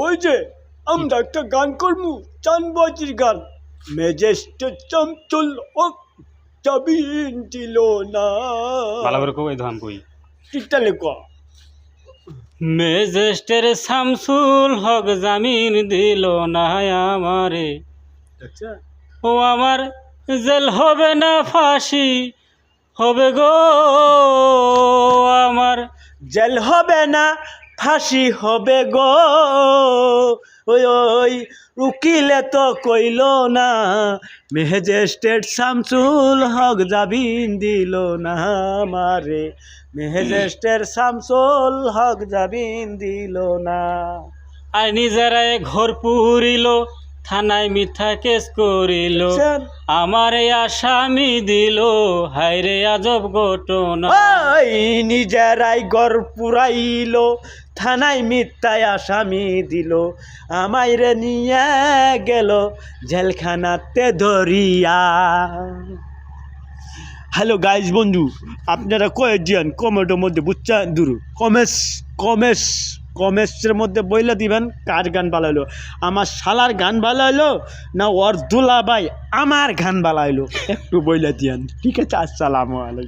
ওই যে আমরা একটা গান করবো চানবাজির গান মেজেস্টের চামচুল ও চাবিন দিল না ভালো করে কই ধাম কই ঠিকটা লেখো মেজেস্টের শামসুল হক জামিন দিল না আমারে আচ্ছা ও আমার জেল হবে না ফাঁসি হবে গো আমার জেল হবে না ফাঁসি হবে গো ওই ওই উকিলে তো কইল না মেজেস্টেট শামসুল হক জামিন দিল না আমারে মেজেস্টের শামসুল হক জামিন দিল না আর নিজেরাই ঘর পুরিল থানায় মিথ্যা কেস করিল আমারে আসামি দিল হায়রে আজব ঘটনা ওই নিজেরাই ঘর পুরাইল থানায় মিথ্যায় আসামি দিল আমাইরে নিয়ে গেল জেলখানাতে ধরিয়া। হ্যালো গাইজ বন্ধু, আপনারা কয়ে দিয়ান কমেন্টের মধ্যে বুঝছেন দূর কমেন্টসের মধ্যে বইলে দিবেন কার গান ভালো হলো, আমার শালার গান ভালো হলো না ওর দুলা ভাই আমার গান ভালো হলো, একটু বইলে দিয়ান। ঠিক আছে, আসসালামু আলাইকুম।